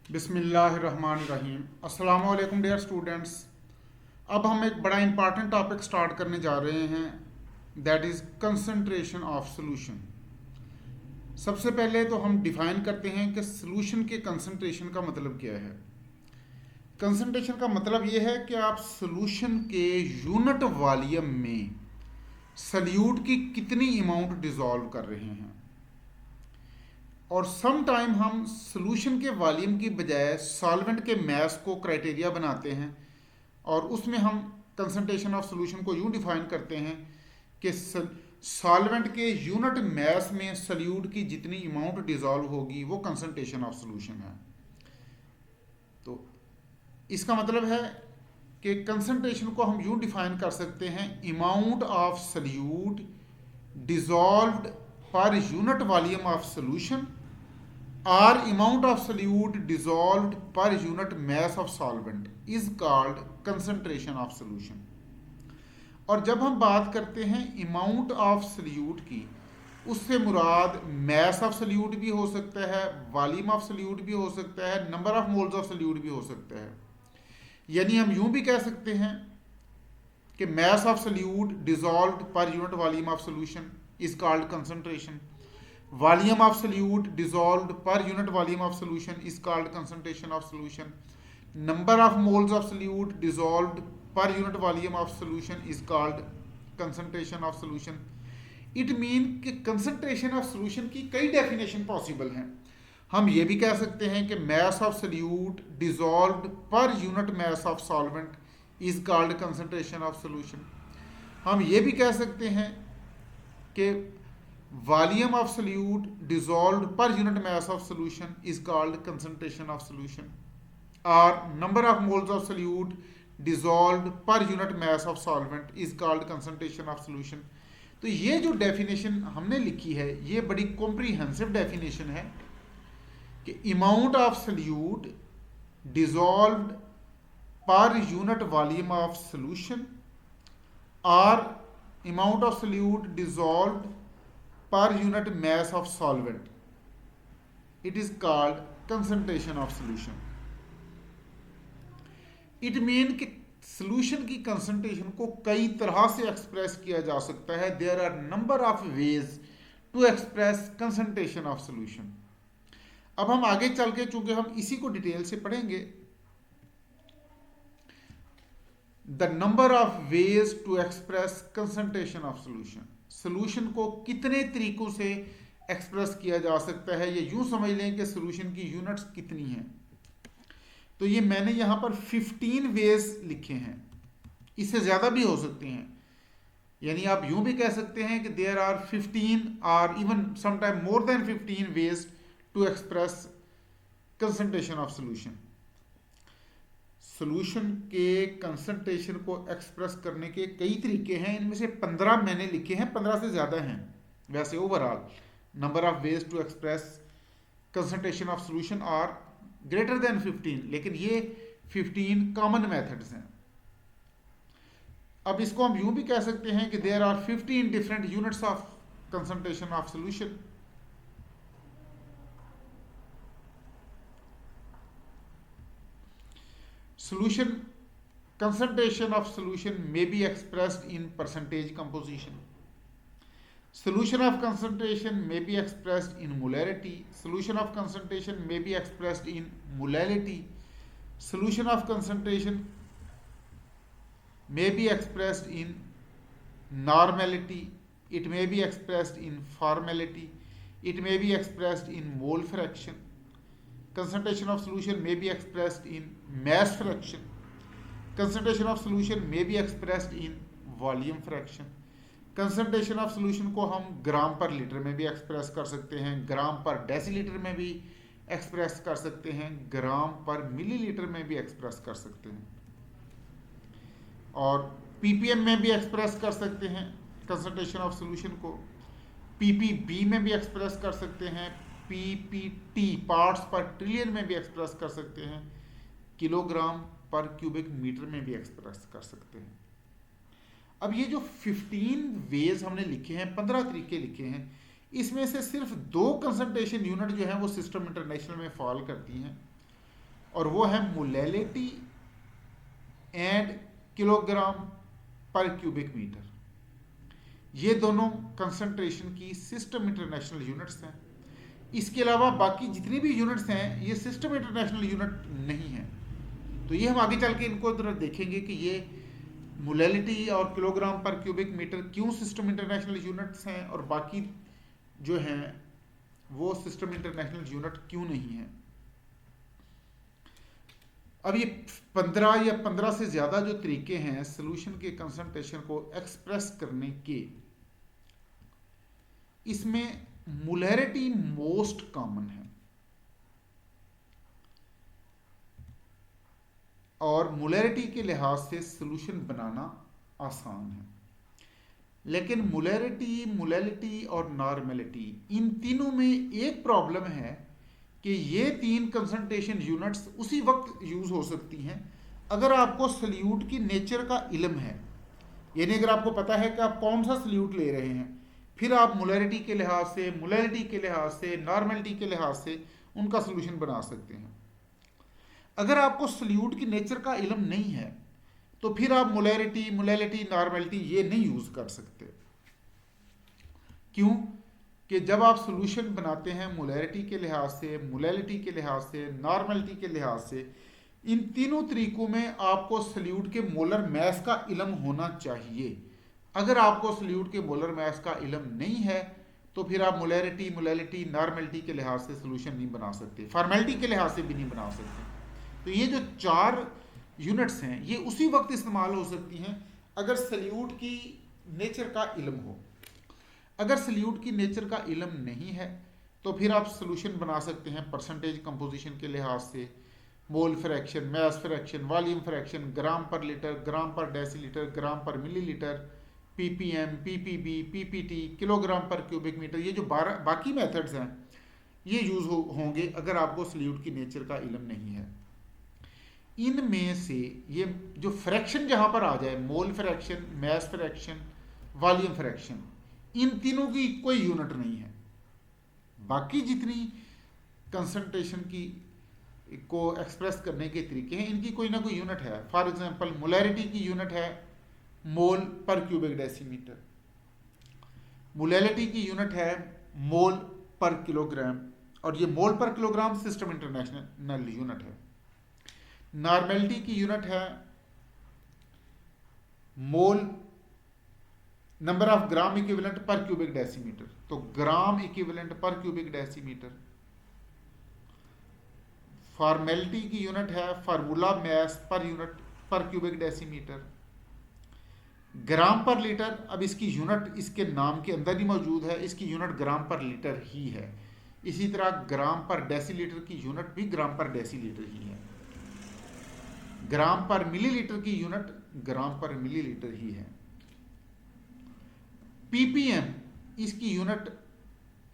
बिस्मिल्लाहिर्रहमानिर्रहीम। अस्सलाम वालेकुम डियर स्टूडेंट्स। अब हम एक बड़ा इंपॉर्टेंट टॉपिक स्टार्ट करने जा रहे हैं, that is concentration of solution. सबसे पहले तो हम डिफाइन करते हैं कि सॉल्यूशन के कंसंट्रेशन का मतलब क्या है। कंसंट्रेशन का मतलब ये है कि आप सॉल्यूशन के यूनिट वॉल्यूम में सल्यूट की कितनी अमाउंट डिज़ोल्व कर रहे हैं। और सम टाइम हम सॉल्यूशन के वॉल्यूम की बजाय सॉल्वेंट के मैस को क्राइटेरिया बनाते हैं और उसमें हम कंसंट्रेशन ऑफ सॉल्यूशन को यूं डिफाइन करते हैं कि सॉल्वेंट के यूनिट मैस में सल्यूट की जितनी अमाउंट डिज़ोल्व होगी वो कंसंट्रेशन ऑफ सॉल्यूशन है। तो इसका मतलब है कि कंसंट्रेशन को हम यूं डिफाइन कर सकते हैं, amount of solute dissolved per unit volume of solution or amount of solute dissolved per unit mass of solvent is called concentration of solution। और जब हम बात करते हैं amount of solute की, उससे मुराद mass of solute भी हो सकता है, volume of solute भी हो सकता है, number of moles of solute भी हो सकता है। यानी हम यूं भी कह सकते हैं कि mass of solute dissolved per unit volume of solution is called concentration। Volume of solute dissolved per unit volume of solution is called concentration of solution। Number of moles of solute dissolved per unit volume of solution is called concentration of solution। It mean कि concentration of solution की कई definition possible हैं। हम ये भी कह सकते हैं कि mass of solute dissolved per unit mass of solvent is called concentration of solution। हम ये भी कह सकते हैं कि volume of solute dissolved per unit mass of solution is called concentration of solution। or number of moles of solute dissolved per unit mass of solvent is called concentration of solution। तो ये जो definition हमने लिखी है ये बड़ी comprehensive definition है कि amount of solute dissolved per unit volume of solution और amount of solute dissolved per unit mass of solvent, it is called concentration of solution। it mean कि solution की concentration को कई तरह से express किया जा सकता है। there are number of ways to express concentration of solution। अब हम आगे चल के, चूंकि हम इसी को डिटेल से पढ़ेंगे, the number of ways to express concentration of solution, solution को कितने तरीकों से एक्सप्रेस किया जा सकता है, ये यूं समझ लें कि सॉल्यूशन की यूनिट्स कितनी हैं। तो ये मैंने यहां पर 15 वेज लिखे हैं, इससे ज़्यादा भी हो सकते हैं। यानी आप यूं भी कह सकते हैं कि देयर आर 15 और even sometime more than 15 ways to express concentration of solution. Solution के कंसंट्रेशन को एक्सप्रेस करने के कई तरीके हैं, इनमें से 15 मैंने लिखे हैं, 15 से ज़्यादा हैं वैसे overall. Number of ways to express concentration of solution are greater than 15, लेकिन ये 15 कॉमन मेथड्स हैं। अब इसको हम यूं भी कह सकते हैं कि there are 15 different units of concentration of solution. Solution concentration of solution may be expressed in percentage composition। Solution of concentration may be expressed in molarity। Solution of concentration may be expressed in molality। Solution of concentration may be expressed in normality। It may be expressed in formality। It may be expressed in mole fraction। Concentration of solution may be expressed in mass fraction। Concentration of solution may be expressed in volume fraction। Concentration of solution को हम ग्राम per litre में भी express कर सकते हैं, ग्राम per decilitre में भी express कर सकते हैं, ग्राम पर मिलीलीटर में भी एक्सप्रेस कर सकते हैं, और ppm में भी एक्सप्रेस कर सकते हैं कंसंट्रेशन ऑफ सॉल्यूशन को, ppb में भी एक्सप्रेस कर सकते हैं, ppt पार्ट्स पर ट्रिलियन में भी एक्सप्रेस कर सकते हैं, किलोग्राम पर क्यूबिक मीटर में भी एक्सप्रेस कर सकते हैं। अब ये जो 15 वेज हमने लिखे हैं, 15 तरीके लिखे हैं, इसमें से सिर्फ 2 कंसंट्रेशन यूनिट जो है वो सिस्टम इंटरनेशनल में फॉल करती हैं। और वो है molality and kilogram per cubic metre. ये दोनों कंसंट्रेशन की सिस्टम इंटरनेशनल यूनिट्स हैं। इसके अलावा बाकी जितनी भी यूनिट्स हैं ये सिस्टम इंटरनेशनल यूनिट नहीं है। तो ये हम आगे चल के इनको जरा देखेंगे कि ये मोलैलिटी और किलोग्राम पर क्यूबिक मीटर क्यों सिस्टम इंटरनेशनल यूनिट्स हैं और बाकी जो हैं वो सिस्टम इंटरनेशनल यूनिट क्यों नहीं है। अब ये 15 या 15 से ज़्यादा जो तरीके हैं सोल्यूशन के कंसंट्रेशन को एक्सप्रेस करने के, इसमें मोलैरिटी मोस्ट कॉमन है और मोलैरिटी के लिहाज से सोल्यूशन बनाना आसान है। लेकिन मोलैलिटी और नॉर्मेलिटी, इन तीनों में एक प्रॉब्लम है कि ये तीन कंसंट्रेशन यूनिट्स उसी वक्त यूज हो सकती हैं अगर आपको सल्यूट की नेचर का इल्म है। यानी अगर आपको पता है कि आप कौन सा सल्यूट ले रहे हैं, फिर आप मोलैरिटी के लिहाज से, मोलैलिटी के लिहाज से, नॉर्मेलिटी के लिहाज से उनका सोल्यूशन बना सकते हैं। अगर आपको सल्यूट की नेचर का इल्म नहीं है तो फिर आप मोलैरिटी, नॉर्मेलिटी ये नहीं यूज कर सकते। क्यों? कि जब आप सोल्यूशन बनाते हैं मोलैरिटी के लिहाज से, मोलैलिटी के लिहाज से, नॉर्मेलिटी के लिहाज से, इन तीनों तरीकों में आपको सल्यूट के मोलर मैस का इल्म होना चाहिए। अगर आपको सल्यूट के मोलर मैस का इल्म नहीं है तो फिर आप मोलैलिटी, नॉर्मेलिटी के लिहाज से सोल्यूशन नहीं बना सकते, फॉर्मेलिटी के लिहाज से भी नहीं बना सकते। तो ये जो 4 यूनिट्स हैं ये उसी वक्त इस्तेमाल हो सकती हैं अगर सल्यूट की नेचर का इल्म हो। अगर सल्यूट की नेचर का इल्म नहीं है तो फिर आप सोल्यूशन बना सकते हैं परसेंटेज कंपोजिशन के लिहाज से, mole fraction, mass fraction, volume fraction, gram per litre, gram per decilitre, gram per millilitre, PPM, PPB, PPT, kilogram per cubic metre. ये जो बाकी मेथड्स हैं ये यूज होंगे अगर आपको सल्यूट की नेचर का इल्म नहीं है। इनमें से ये जो फ्रैक्शन जहां पर आ जाए, mole fraction, mass fraction, volume fraction, इन तीनों की कोई यूनिट नहीं है। बाकी जितनी कंसंट्रेशन की को एक्सप्रेस करने के तरीके हैं इनकी कोई ना कोई यूनिट है। फॉर एग्जांपल मोलैरिटी की यूनिट है mole per cubic decimetre, molality की यूनिट है मोल पर किलोग्राम, और ये mole per kilogram system international unit है। नॉर्मेलिटी की यूनिट है mole, number of gram equivalent per cubic decimetre, तो gram equivalent per cubic decimetre. Formality की unit है formula mass per unit per cubic decimetre. Gram per litre, अब इसकी unit इसके नाम के अंदर ही मौजूद है, इसकी यूनिट ग्राम पर लीटर ही है। इसी तरह ग्राम पर डेसीलीटर की यूनिट भी ग्राम पर डेसीलीटर ही है। ग्राम पर मिलीलीटर की यूनिट ग्राम पर मिलीलीटर ही है। पीपीएम, इसकी यूनिट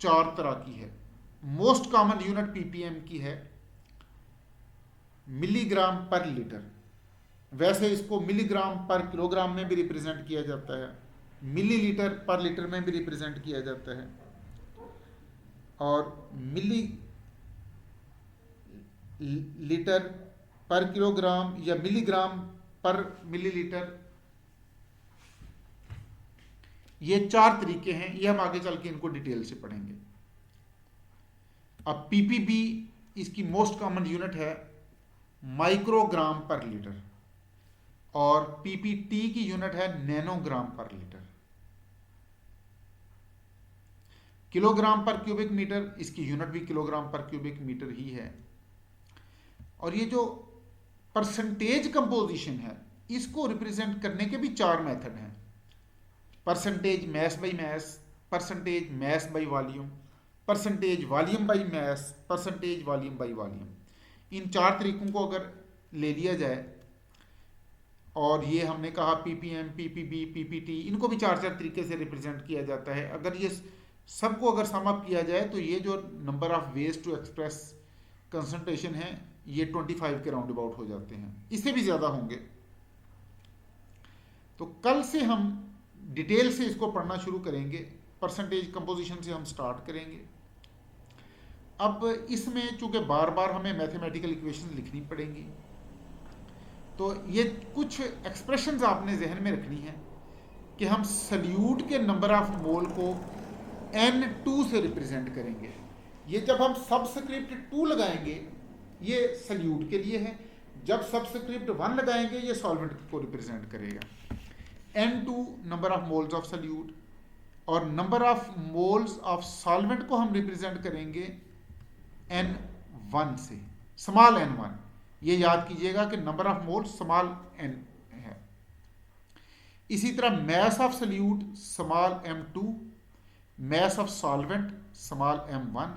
4 तरह की है। मोस्ट कॉमन यूनिट पीपीएम की है मिलीग्राम पर लीटर। वैसे इसको मिलीग्राम पर किलोग्राम में भी रिप्रेजेंट किया जाता है, मिलीलीटर पर लीटर में भी रिप्रेजेंट किया जाता है, और मिली लीटर पर किलोग्राम या मिलीग्राम पर मिलीलीटर, ये 4 तरीके हैं। ये हम आगे चल के इनको डिटेल से पढ़ेंगे। अब पीपीबी, इसकी मोस्ट कॉमन यूनिट है माइक्रोग्राम पर लीटर, और पीपीटी की यूनिट है नैनोग्राम पर litre. Kilogram per cubic metre, इसकी यूनिट भी किलोग्राम पर क्यूबिक मीटर ही है। और ये जो परसेंटेज कंपोजिशन है इसको रिप्रेजेंट करने के भी 4 मेथड हैं। Percentage mass by mass, percentage mass by volume, percentage volume by mass, percentage volume by volume. इन 4 तरीकों को अगर ले लिया जाए, और ये हमने कहा पीपीएम, पीपीबी, पीपीटी, इनको भी 4 तरीके से रिप्रेजेंट किया जाता है। अगर ये सबको अगर सम अप किया जाए तो ये जो number of ways to express concentration है ये 25 के राउंड अबाउट हो जाते हैं, इससे भी ज़्यादा होंगे। तो कल से हम डिटेल से इसको पढ़ना शुरू करेंगे। परसेंटेज कंपोजिशन से हम स्टार्ट करेंगे। अब इसमें चूंकि बार बार हमें मैथमेटिकल इक्वेशन लिखनी पड़ेंगी, तो ये कुछ एक्सप्रेशंस आपने जहन में रखनी है कि हम सल्यूट के नंबर ऑफ मोल को N2 से रिप्रेजेंट करेंगे। ये जब हम सबस्क्रिप्ट 2 लगाएंगे ये सल्यूट के लिए है, जब सबस्क्रिप्ट 1 लगाएंगे ये सॉल्वेंट को रिप्रेजेंट करेगा। N2 number of moles of solute और number of moles of solvent को हम रिप्रेजेंट करेंगे N1 से, स्मॉल n1। ये याद कीजिएगा कि number of moles small n है। इसी तरह mass of solute small m2, mass of solvent small m1,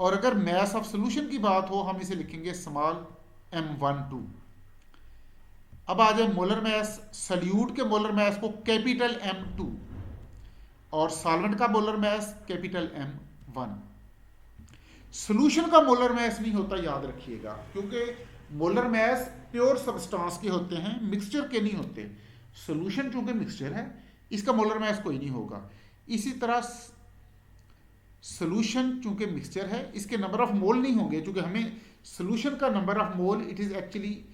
और अगर मैस ऑफ सोल्यूशन की बात हो हम इसे लिखेंगे स्मॉल m12। अब आ जाए मोलर मैस। सल्यूट के मोलर मैस को कैपिटल M2 और सॉल्वेंट का molar mass capital M1। Solution का मोलर मैस नहीं होता, याद रखिएगा, क्योंकि मोलर मैस प्योर सब्सटेंस के होते हैं, मिक्सचर के नहीं होते। सॉल्यूशन चूंकि मिक्सचर है इसका मोलर मैस कोई नहीं होगा। इसी तरह सॉल्यूशन चूंकि मिक्सचर है इसके नंबर ऑफ मोल नहीं होंगे, चूंकि हमें सॉल्यूशन का number of mole it is actually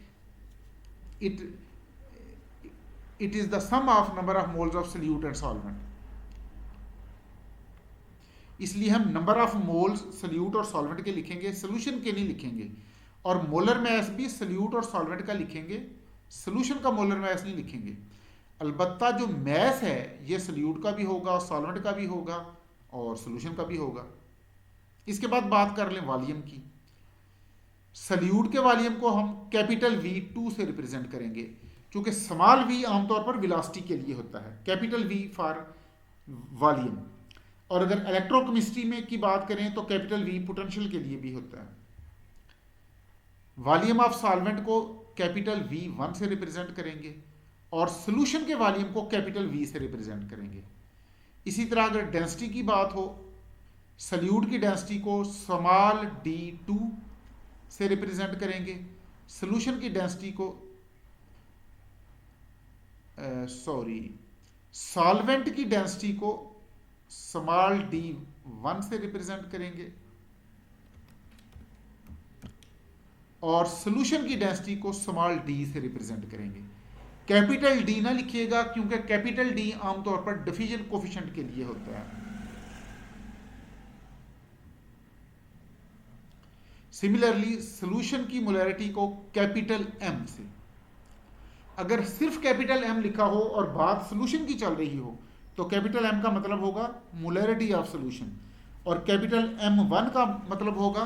it is the sum of number of moles of solute and solvent. इसलिए हम नंबर ऑफ मोल्स सॉल्यूट और सॉल्वेंट के लिखेंगे, सॉल्यूशन के नहीं लिखेंगे। और मोलर मैस भी सॉल्यूट और सॉल्वेंट का लिखेंगे, सॉल्यूशन का मोलर मैस नहीं लिखेंगे। अलबत्ता जो मैस है ये सॉल्यूट का भी होगा, सॉल्वेंट का भी होगा और सॉल्यूशन का भी होगा। इसके बाद बात कर लें वॉल्यूम की। सॉल्यूट के वॉल्यूम को हम कैपिटल V2 से रिप्रेजेंट करेंगे, क्योंकि स्मॉल v आमतौर पर वेलोसिटी के लिए होता है, कैपिटल V फॉर वॉल्यूम। और अगर इलेक्ट्रोकेमिस्ट्री में की बात करें तो कैपिटल V पोटेंशियल के लिए भी होता है। वॉल्यूम ऑफ सॉल्वेंट को कैपिटल V1 से रिप्रेजेंट करेंगे और सॉल्यूशन के वॉल्यूम को कैपिटल V से रिप्रेजेंट करेंगे। इसी तरह अगर डेंसिटी की बात हो, सॉल्यूट की डेंसिटी को स्मॉल d2 से रिप्रेजेंट करेंगे, सॉल्यूशन की डेंसिटी को सॉल्वेंट की डेंसिटी को स्मॉल d1 से रिप्रेजेंट करेंगे और सॉल्यूशन की डेंसिटी को स्मॉल d से रिप्रेजेंट करेंगे। कैपिटल D ना लिखिएगा, क्योंकि कैपिटल D आमतौर पर डिफिजन कोफिशिएंट के लिए होता है। सिमिलरली सॉल्यूशन की मोलैरिटी को कैपिटल M से। अगर सिर्फ कैपिटल M लिखा हो और बात सॉल्यूशन की चल रही हो तो कैपिटल M का मतलब होगा मोलैरिटी ऑफ सॉल्यूशन और कैपिटल M1 का मतलब होगा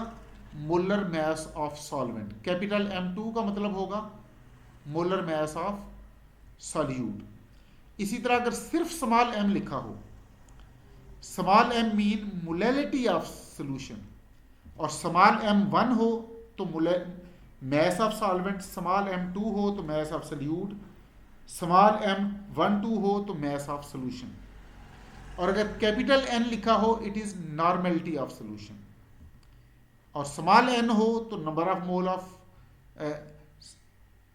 molar mass of solvent, capital M2 का मतलब होगा मोलर मैस ऑफ सॉल्यूट। इसी तरह अगर सिर्फ स्मॉल m लिखा हो, small m mean molarity of solution, और स्मॉल m1 हो तो mass of solvent, small m2 हो तो mass of solute, small m12 हो तो मैस ऑफ सॉल्यूशन। और अगर कैपिटल N लिखा हो it is normality of solution, और स्मॉल n हो तो number of mole of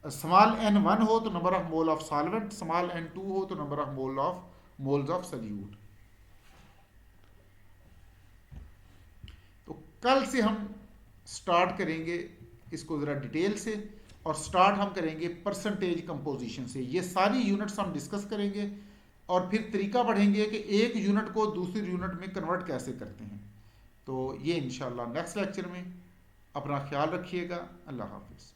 small n1 हो तो number of mole of solvent, small n2 हो तो number of moles of solute. तो कल से हम स्टार्ट करेंगे इसको ज़रा डिटेल से, और स्टार्ट हम करेंगे परसेंटेज कंपोजिशन से। ये सारी यूनिट्स हम डिस्कस करेंगे और फिर तरीका पढ़ेंगे कि एक यूनिट को दूसरी यूनिट में कन्वर्ट कैसे करते हैं। तो ये इंशाल्लाह नेक्स्ट लेक्चर में। अपना ख्याल रखिएगा। अल्लाह हाफिज़।